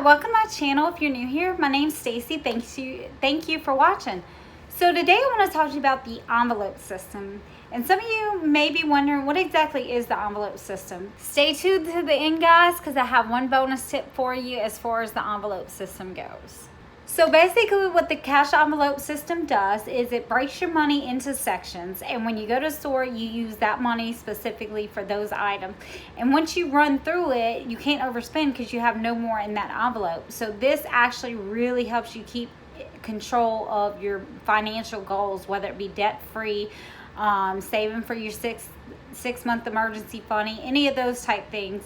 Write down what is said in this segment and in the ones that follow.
welcome to my channel. If you're new here, my name's Stacy. Thank you for watching. So today I want to talk to you about the envelope system. And some of you may be wondering, what exactly is the envelope system? Stay tuned to the end, guys, because I have one bonus tip for you as far as the envelope system goes. So basically what the cash envelope system does is it breaks your money into sections, and when you go to the store you use that money specifically for those items, and once you run through it you can't overspend because you have no more in that envelope. So this actually really helps you keep control of your financial goals, whether it be debt-free, saving for your six month emergency fund, any of those type things.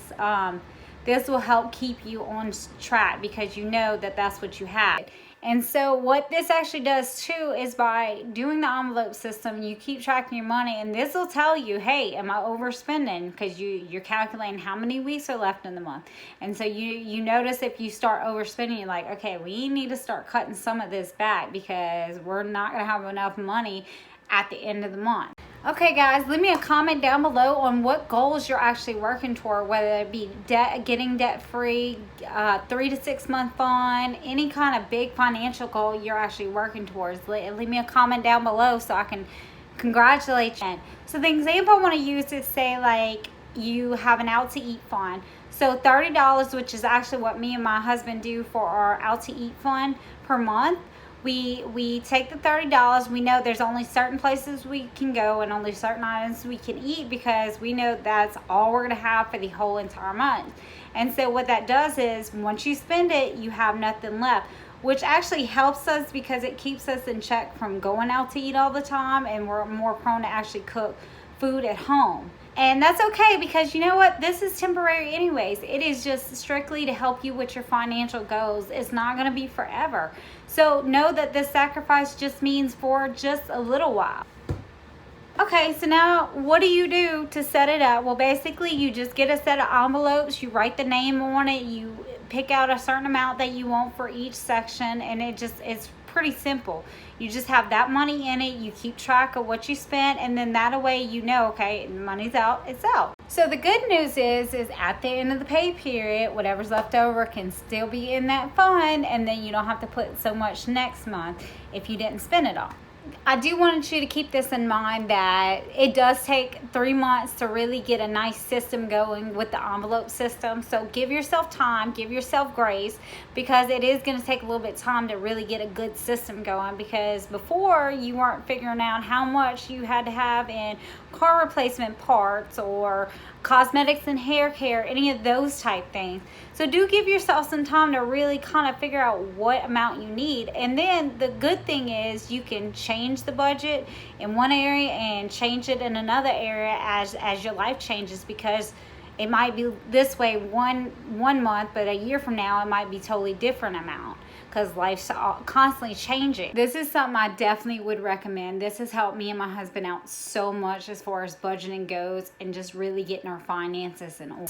This will help keep you on track because you know that that's what you have. And so what this actually does too is by doing the envelope system, you keep tracking your money, and this will tell you, hey, am I overspending? Because you're calculating how many weeks are left in the month. And so you notice if you start overspending, you're like, okay, we need to start cutting some of this back because we're not going to have enough money at the end of the month. Okay guys, leave me a comment down below on what goals you're actually working toward, whether it be getting debt-free, 3 to 6 month fund, any kind of big financial goal you're actually working towards. Leave me a comment down below so I can congratulate you. So the example I want to use is, say like you have an out to eat fund. So $30, which is actually what me and my husband do for our out to eat fund per month. We take the $30. We know there's only certain places we can go and only certain items we can eat because we know that's all we're going to have for the whole entire month. And so what that does is once you spend it, you have nothing left, which actually helps us because it keeps us in check from going out to eat all the time, and we're more prone to actually cook food at home. And that's okay because you know what? This is temporary anyways. It is just strictly to help you with your financial goals. It's not going to be forever. So know that this sacrifice just means for just a little while. Okay, so now what do you do to set it up? Well, basically you just get a set of envelopes, you write the name on it, you pick out a certain amount that you want for each section, and it's pretty simple. You just have that money in it, you keep track of what you spent, and then that way you know, okay, money's out, it's out. So the good news is at the end of the pay period, whatever's left over can still be in that fund, and then you don't have to put so much next month if you didn't spend it all. I do want you to keep this in mind that it does take 3 months to really get a nice system going with the envelope system. So give yourself time, give yourself grace, because it is going to take a little bit of time to really get a good system going, because before you weren't figuring out how much you had to have in car replacement parts or cosmetics and hair care, any of those type things. So do give yourself some time to really kind of figure out what amount you need. And then the good thing is you can change the budget in one area and change it in another area as your life changes, because it might be this way one month, but a year from now it might be totally different amount, because life's constantly changing. This is something I definitely would recommend. This has helped me and my husband out so much as far as budgeting goes and just really getting our finances in order.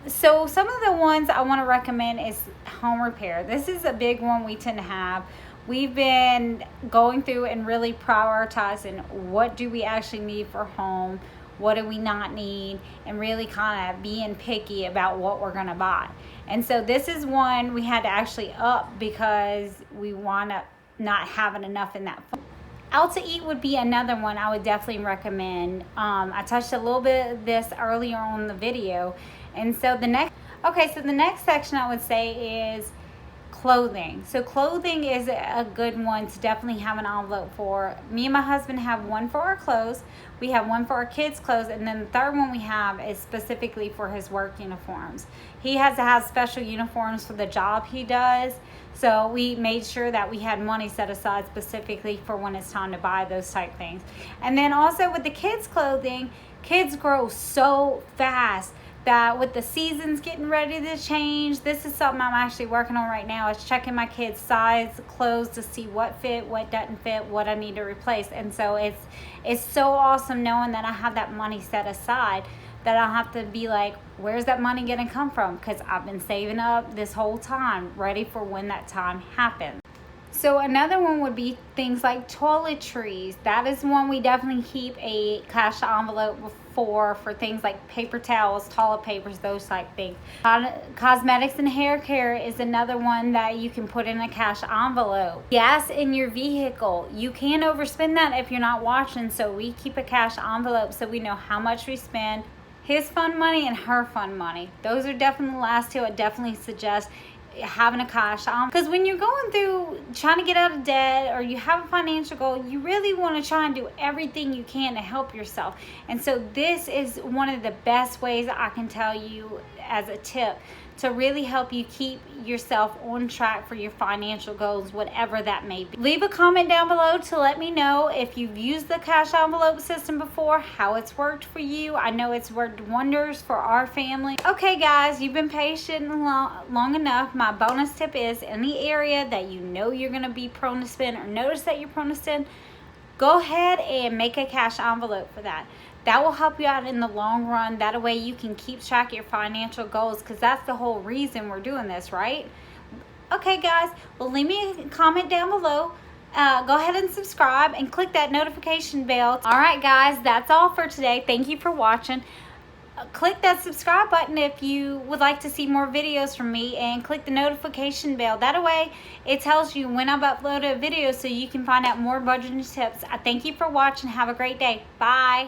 So some of the ones I want to recommend is home repair. This is a big one we tend to have. We've been going through and really prioritizing what do we actually need for home, what do we not need, and really kind of being picky about what we're going to buy. And so this is one we had to actually up because we want to not having enough in that fund. Out to eat would be another one I would definitely recommend. I touched a little bit of this earlier on the video. And so the next section I would say is clothing. So clothing is a good one to definitely have an envelope for. Me and my husband have one for our clothes, we have one for our kids' clothes, and then the third one we have is specifically for his work uniforms. He has to have special uniforms for the job he does, so we made sure that we had money set aside specifically for when it's time to buy those type things. And then also with the kids' clothing, kids grow so fast that with the seasons getting ready to change, this is something I'm actually working on right now, is checking my kids' size clothes to see what fit, what doesn't fit, what I need to replace. And so it's so awesome knowing that I have that money set aside, that I don't have to be like, where's that money gonna come from? Because I've been saving up this whole time, ready for when that time happens. So another one would be things like toiletries. That is one we definitely keep a cash envelope for things like paper towels, toilet papers, those type things. Cosmetics and hair care is another one that you can put in a cash envelope. Gas in your vehicle, you can overspend that if you're not watching, so we keep a cash envelope so we know how much we spend. His fun money and her fun money. Those are definitely the last two I definitely suggest having a cash on, because when you're going through trying to get out of debt or you have a financial goal, you really want to try and do everything you can to help yourself. And so this is one of the best ways I can tell you as a tip to really help you keep yourself on track for your financial goals, whatever that may be. Leave a comment down below to let me know if you've used the cash envelope system before, how it's worked for you. I know it's worked wonders for our family. Okay guys, you've been patient long enough. My bonus tip is, in the area that you know you're going to be prone to spend or notice that you're prone to spend, go ahead and make a cash envelope for that. That will help you out in the long run. That way you can keep track of your financial goals, because that's the whole reason we're doing this, right? Okay guys, well, leave me a comment down below. Go ahead and subscribe and click that notification bell. All right guys, that's all for today. Thank you for watching. Click that subscribe button if you would like to see more videos from me, and click the notification bell. That way it tells you when I've uploaded a video so you can find out more budgeting tips. I thank you for watching. Have a great day. Bye.